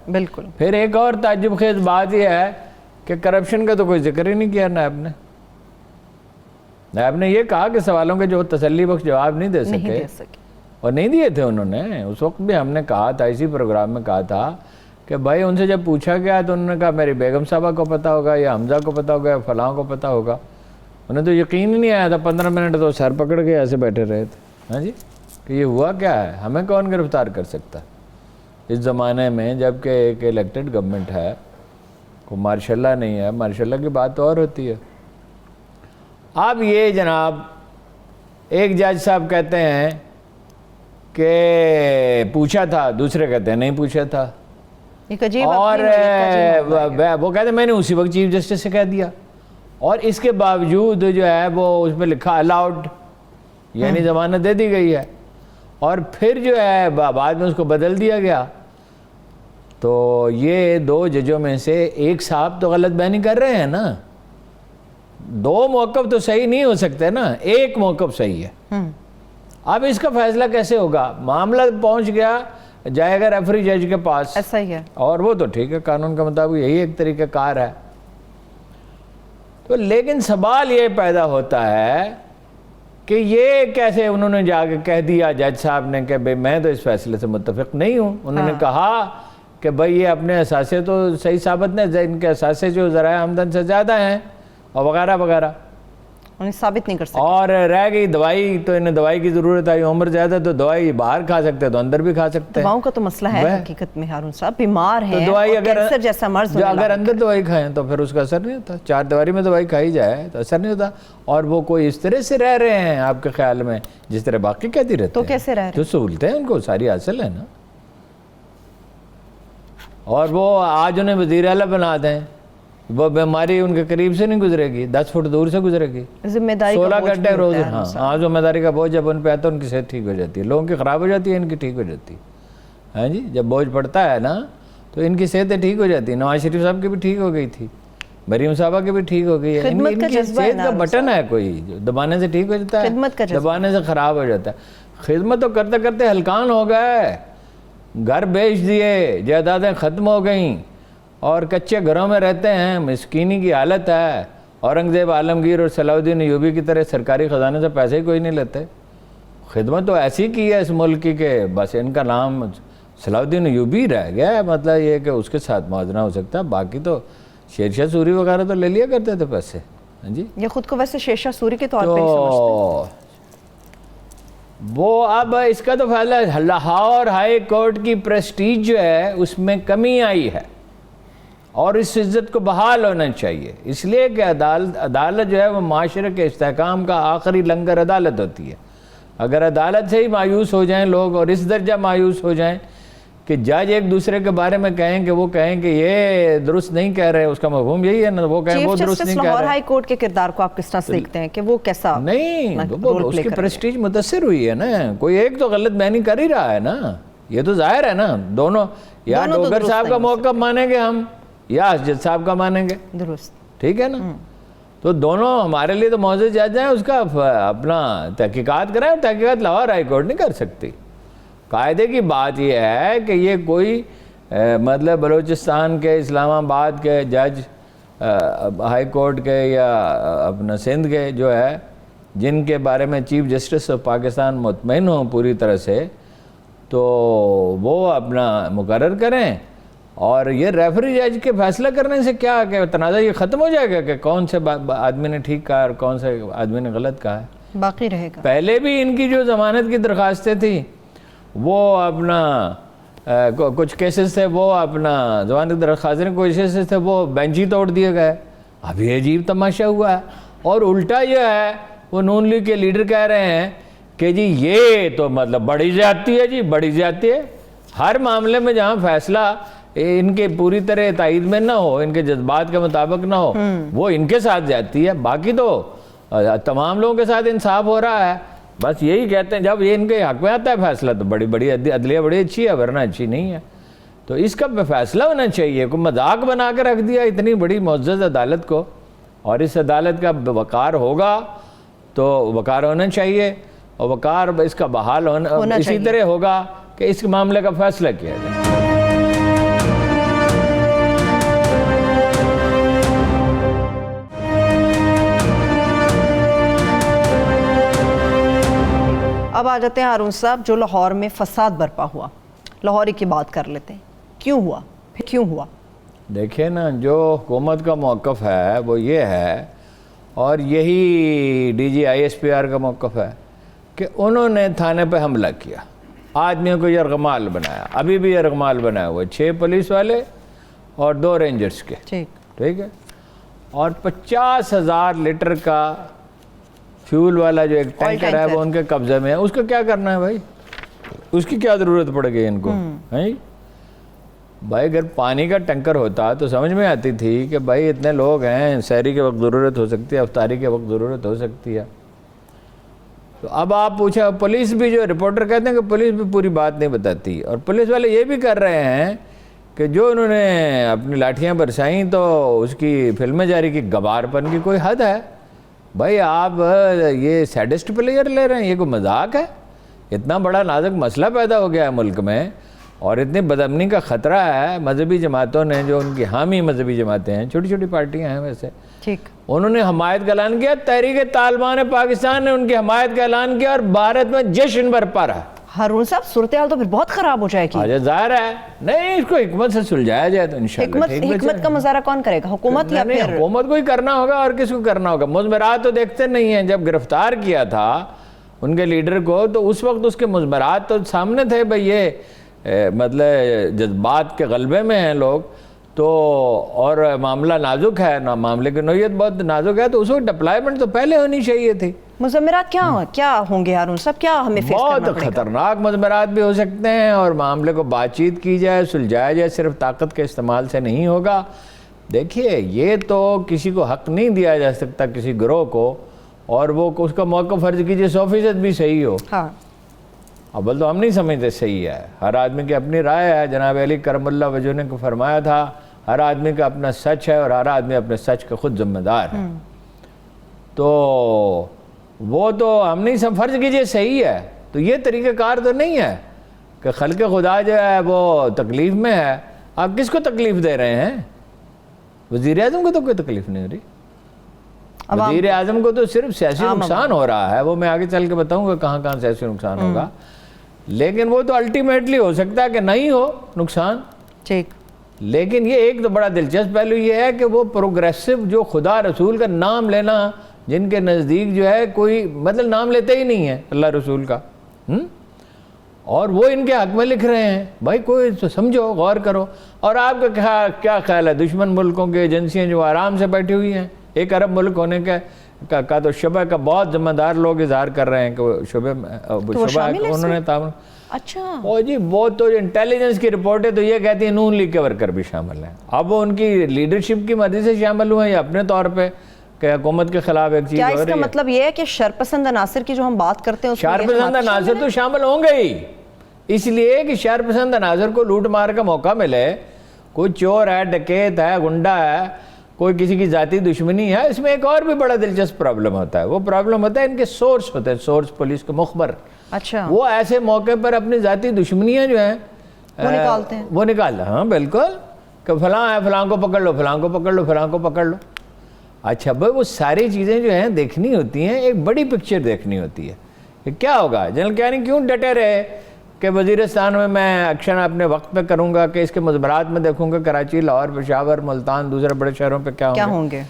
بالکل. پھر ایک اور تعجب خیز بات یہ ہے کہ کرپشن کا تو کوئی ذکر ہی نہیں کیا نیب نے. نیب نے یہ کہا کہ سوالوں کے جو تسلی بخش جواب نہیں دے سکے اور نہیں دیے تھے انہوں نے. اس وقت بھی ہم نے کہا تھا, اسی پروگرام میں کہا تھا کہ بھائی ان سے جب پوچھا گیا تو انہوں نے کہا میری بیگم صاحبہ کو پتہ ہوگا یا حمزہ کو پتہ ہوگا یا فلاں کو پتہ ہوگا. انہیں تو یقین ہی نہیں آیا تھا. 15 منٹ تو سر پکڑ کے ایسے بیٹھے رہے تھے. ہاں جی, کہ یہ ہوا کیا ہے, ہمیں کون گرفتار کر سکتا اس زمانے میں, جب کہ ایک الیکٹڈ گورنمنٹ ہے, کوئی ماشاء اللہ نہیں ہے. ماشاء اللہ کی بات تو اور ہوتی ہے. اب یہ جناب ایک جج صاحب کہتے ہیں کہ پوچھا تھا, دوسرے کہتے ہیں نہیں پوچھا تھا, اور وہ کہتے ہیں میں نے اسی وقت چیف جسٹس سے کہہ دیا, اور اس کے باوجود جو ہے وہ اس پہ لکھا الاؤڈ, یعنی ضمانت دے دی گئی ہے. اور پھر جو ہے بعد میں اس کو بدل دیا گیا. تو یہ 2 ججوں میں سے ایک صاحب تو غلط بیانی کر رہے ہیں نا. 2 موقف تو صحیح نہیں ہو سکتے نا, ایک موقف صحیح ہے. اب اس کا فیصلہ کیسے ہوگا؟ معاملہ پہنچ گیا, جائے گا ریفری جج کے پاس, ایسا ہی ہے, اور وہ تو ٹھیک ہے, قانون کے مطابق یہی ایک طریقہ کار ہے. تو لیکن سوال یہ پیدا ہوتا ہے کہ یہ کیسے انہوں نے جا کے کہہ دیا جج صاحب نے کہ بھئی میں تو اس فیصلے سے متفق نہیں ہوں. انہوں نے کہا کہ بھئی یہ اپنے اثاثے تو صحیح ثابت نہیں, ان کے اثاثے جو ذرائع آمدن سے زیادہ ہیں اور وغیرہ وغیرہ, انہیں ثابت نہیں کر سکتے. اور رہ گئی دوائی, تو انہیں دوائی کی ضرورت آئی, عمر زیادہ تو دوائی باہر کھا سکتے تو اندر بھی کھا سکتے ہیں. دواؤں کا تو مسئلہ ہے حقیقت میں ہارون صاحب, بیمار ہیں اور کینسر جیسا مرض ہونے اگر اندر دوائی کھائیں تو پھر اس کا اثر نہیں ہوتا. 4 دیواری میں دوائی کھائی جائے تو اثر نہیں ہوتا. اور وہ کوئی اس طرح سے رہ رہے ہیں آپ کے خیال میں جس طرح باقی کہتی رہتے ہیں, تو کیسے رہ رہے ہیں؟ تو سہولتیں ان کو ساری حاصل ہیں نا. اور وہ آج انہیں وزیر اعلیٰ بنا دیں, وہ بیماری ان کے قریب سے نہیں گزرے گی, 10 فٹ دور سے گزرے گی. ذمہ داری 16 گھنٹے روز. ہاں ذمہ داری کا بوجھ جب ان پہ آتا ہے ان کی صحت ٹھیک ہو جاتی ہے. لوگوں کی خراب ہو جاتی ہے, ان کی ٹھیک ہو جاتی ہے. ہاں جی, جب بوجھ پڑتا ہے نا تو ان کی صحتیں ٹھیک ہو جاتی ہیں. نواز شریف صاحب کی بھی ٹھیک ہو گئی تھی, مریم صاحبہ کی بھی ٹھیک ہو گئی ہے. ان کی صحت کا بٹن ہے کوئی, جو دبانے سے ٹھیک ہو جاتا ہے, دبانے سے خراب ہو جاتا ہے. خدمت تو کرتے کرتے ہلکان ہو گئے, گھر بیچ دیے, جائیدادیں ختم ہو گئیں, اور کچے گھروں میں رہتے ہیں, مسکینی کی حالت ہے. اورنگزیب عالمگیر اور صلاح الدین ایوبی کی طرح سرکاری خزانے سے پیسے ہی کوئی نہیں لیتے. خدمت تو ایسی کی ہے اس ملک کی کہ بس ان کا نام صلاح الدین ایوبی رہ گیا ہے. مطلب یہ کہ اس کے ساتھ موازنہ ہو سکتا ہے, باقی تو شیرشاہ سوری وغیرہ تو لے لیا کرتے تھے پیسے. ہاں جی, یہ خود کو ویسے شیرشاہ سوری کے طور پہ ہی سمجھتے ہیں. وہ اب اس کا تو فیصلہ, لاہور ہائی کورٹ کی پریسٹیج جو ہے اس میں کمی آئی ہے, اور اس عزت کو بحال ہونا چاہیے. اس لیے کہ عدالت جو ہے وہ معاشرے کے استحکام کا آخری لنگر عدالت ہوتی ہے. اگر عدالت سے ہی مایوس ہو جائیں لوگ, اور اس درجہ مایوس ہو جائیں کہ جج ایک دوسرے کے بارے میں کہیں کہ وہ کہیں کہ یہ درست نہیں کہہ رہے, اس کا مفہوم یہی ہے نا, وہ کہیں وہ درست نہیں کہہ رہے. لاہور ہائی کورٹ کے کردار کو آپ کس طرح سے دیکھتے ہیں کہ وہ کیسا نہیں, اس کی پریسٹیج متاثر ہوئی ہے نا. کوئی ایک تو غلط بیانی کر ہی رہا ہے نا, یہ تو ظاہر ہے نا. دونوں, یا ڈوگر صاحب کا موقف مانیں گے ہم یا اسجد صاحب کا مانیں گے, درست, ٹھیک ہے نا. تو دونوں ہمارے لیے تو معزز جج ہیں, اس کا اپنا تحقیقات کریں. اور تحقیقات لاہور ہائی کورٹ نہیں کر سکتی. قاعدے کی بات یہ ہے کہ یہ کوئی مطلب بلوچستان کے, اسلام آباد کے جج ہائی کورٹ کے یا اپنا سندھ کے جو ہے, جن کے بارے میں چیف جسٹس آف پاکستان مطمئن ہوں پوری طرح سے, تو وہ اپنا مقرر کریں. اور یہ ریفری جج کے فیصلہ کرنے سے کیا کہ تنازع یہ ختم ہو جائے گا کہ کون سے آدمی نے ٹھیک کہا اور کون سے آدمی نے غلط کہا ہے, باقی رہے گا. پہلے بھی ان کی جو ضمانت کی درخواستیں تھیں وہ اپنا کچھ کیسز تھے, وہ اپنا ضمانت کی درخواستیں کچھ کیسز تھے وہ بینچ ہی توڑ دیے گئے. اب یہ عجیب تماشا ہوا ہے. اور الٹا یہ ہے, وہ نون لیگ کے لیڈر کہہ رہے ہیں کہ جی یہ تو مطلب بڑی زیادتی ہے, جی بڑی زیادتی ہے. ہر معاملے میں جہاں فیصلہ ان کے پوری طرح تائید میں نہ ہو, ان کے جذبات کے مطابق نہ ہو, وہ ان کے ساتھ زیادتی ہے. باقی تو تمام لوگوں کے ساتھ انصاف ہو رہا ہے. بس یہی کہتے ہیں جب یہ ان کے حق میں آتا ہے فیصلہ تو بڑی عدلیہ بڑی اچھی ہے, ورنہ اچھی نہیں ہے. تو اس کا فیصلہ ہونا چاہیے. کوئی مذاق بنا کے رکھ دیا اتنی بڑی معزز عدالت کو, اور اس عدالت کا وقار ہوگا تو وقار ہونا چاہیے, اور وقار اس کا بحال ہونا اسی طرح ہوگا کہ اس معاملے کا فیصلہ کیا جائے. اب آ جاتے ہیں ہارون صاحب، جو لاہور میں فساد برپا ہوا، لاہوری کی بات کر لیتے ہیں، کیوں ہوا، پھر کیوں ہوا؟ دیکھیں نا، جو حکومت کا موقف ہے وہ یہ ہے، اور یہی D G I S P R کا موقف ہے، کہ انہوں نے تھانے پہ حملہ کیا، آدمیوں کو یرغمال بنایا، ابھی بھی یرغمال بنایا ہوا، 6 پولیس والے اور 2 رینجرز کے، ٹھیک ہے، اور 50,000 لیٹر کا فیول والا جو ایک ٹینکر ہے وہ ان کے قبضے میں ہے۔ اس کو کیا کرنا ہے بھائی؟ اس کی کیا ضرورت پڑ گئی ان کو؟ بھائی اگر پانی کا ٹینکر ہوتا تو سمجھ میں آتی تھی کہ بھائی اتنے لوگ ہیں، سحری کے وقت ضرورت ہو سکتی ہے، افطاری کے وقت ضرورت ہو سکتی ہے۔ تو اب آپ پوچھیں، پولیس بھی، جو رپورٹر کہتے ہیں کہ پولیس بھی پوری بات نہیں بتاتی، اور پولیس والے یہ بھی کر رہے ہیں کہ جو انہوں نے اپنی لاٹھیاں برسائیں تو اس کی فلمیں جاری کی، گوار پن کی کوئی حد ہے؟ بھائی آپ یہ سیڈسٹ پلیئر لے رہے ہیں، یہ کوئی مذاق ہے؟ اتنا بڑا نازک مسئلہ پیدا ہو گیا ہے ملک میں، اور اتنی بدامنی کا خطرہ ہے۔ مذہبی جماعتوں نے، جو ان کی حامی مذہبی جماعتیں ہیں، چھوٹی چھوٹی پارٹیاں ہیں ویسے، ٹھیک، انہوں نے حمایت کا اعلان کیا، تحریک طالبان پاکستان نے ان کی حمایت کا اعلان کیا، اور بھارت میں جشن برپا رہا۔ ہارون صاحب صورتحال تو پھر بہت خراب ہو جائے گی۔ آج ظاہر ہے، نہیں، اس کو حکمت سے سلجھایا جائے تو انشاءاللہ حکمت کا مظاہرہ کون کرے گا؟ حکومت یا نہیں، پھر حکومت کو ہی کرنا ہوگا، اور کس کو کرنا ہوگا؟ مضمرات تو دیکھتے نہیں ہیں۔ جب گرفتار کیا تھا ان کے لیڈر کو، تو اس وقت اس کے مضمرات تو سامنے تھے، بھئی یہ مطلب جذبات کے غلبے میں ہیں لوگ تو، اور معاملہ نازک ہے، معاملے کی نوعیت بہت نازک ہے، تو اس وقت ڈپلائمنٹ تو پہلے ہونی چاہیے تھی۔ مضمرات کیا ہوں گے ہارون صاحب؟ کیا ہمیں فیس کرنا پڑے بہت گا؟ خطرناک مضمرات بھی ہو سکتے ہیں، اور معاملے کو بات چیت کی جائے، سلجھایا جائے، صرف طاقت کے استعمال سے نہیں ہوگا۔ دیکھیے، یہ تو کسی کو حق نہیں دیا جا سکتا، کسی گروہ کو، اور وہ اس کا موقع فرض کیجئے 100% بھی صحیح ہو۔ ہاں، اول تو ہم نہیں سمجھتے صحیح ہے، ہر آدمی کی اپنی رائے ہے۔ جناب علی کرم اللہ وجہ نے کو فرمایا تھا، ہر آدمی کا اپنا سچ ہے، اور ہر آدمی اپنے سچ کا خود ذمہ دار ہے۔ تو وہ تو ہم نہیں فرض کیجئے صحیح ہے، تو یہ طریقہ کار تو نہیں ہے کہ خلق خدا جو ہے وہ تکلیف میں ہے۔ آپ کس کو تکلیف دے رہے ہیں؟ وزیر اعظم کو تو کوئی تکلیف نہیں ہو رہی، وزیر اعظم کو تو صرف سیاسی نقصان ہو رہا ہے، وہ میں آگے چل کے بتاؤں گا کہاں کہاں سیاسی نقصان ہوگا، لیکن وہ تو الٹیمیٹلی ہو سکتا ہے کہ نہیں ہو نقصان۔ ٹھیک، لیکن یہ ایک تو بڑا دلچسپ پہلو یہ ہے کہ وہ پروگریسو، جو خدا رسول کا نام لینا، جن کے نزدیک جو ہے کوئی مطلب نام لیتے ہی نہیں ہے اللہ رسول کا، اور وہ ان کے حق میں لکھ رہے ہیں۔ بھائی کوئی تو سمجھو، غور کرو۔ اور آپ کا کیا خیال ہے؟ دشمن ملکوں کے ایجنسیاں جو آرام سے بیٹھی ہوئی ہیں، ایک عرب ملک ہونے کا تو شبہ کا بہت ذمہ دار لوگ اظہار کر رہے ہیں کہ وہ شبہ انہوں نے تعاون۔ اچھا، وہ جی وہ تو انٹیلیجنس کی رپورٹیں تو یہ کہتی ہیں نون لیگ کے ورکر بھی شامل ہیں۔ اب وہ ان کی لیڈرشپ کی مرضی سے شامل ہوئے ہیں یا اپنے طور پہ کہ حکومت کے خلاف ایک چیز ہو رہی ہے؟ کیا اس کا مطلب یہ ہے کہ شرپسند عناصر کی جو ہم بات کرتے ہیں اس میں شرپسند عناصر تو شامل ہوں گے ہی، اس لیے کہ شرپسند عناصر کو لوٹ مار کا موقع ملے، کوئی چور ہے، ڈکیت ہے، گنڈا ہے، کوئی کسی کی ذاتی دشمنی ہے۔ اس میں ایک اور بھی بڑا دلچسپ پرابلم ہوتا ہے، وہ پرابلم ہوتا ہے ان کے سورس ہوتے ہیں، سورس پولیس کے مخبر۔ اچھا، وہ ایسے موقع پر اپنی ذاتی دشمنیاں جو ہیں وہ نکالتے ہیں، وہ نکالتے ہیں۔ ہاں بالکل، کہ فلاں ہے، فلاں کو پکڑ لو، فلاں کو پکڑ لو، فلاں کو پکڑ لو۔ اچھا بھائی، وہ ساری چیزیں جو ہیں دیکھنی ہوتی ہیں، ایک بڑی پکچر دیکھنی ہوتی ہے کہ کیا ہوگا۔ جنرل کیانی کیوں ڈٹے رہے کہ وزیرستان میں ایکشن اپنے وقت پہ کروں گا، کہ اس کے مضمرات میں دیکھوں گا کراچی، لاہور، پشاور، ملتان، دوسرے بڑے شہروں پہ کیا ہوں گے۔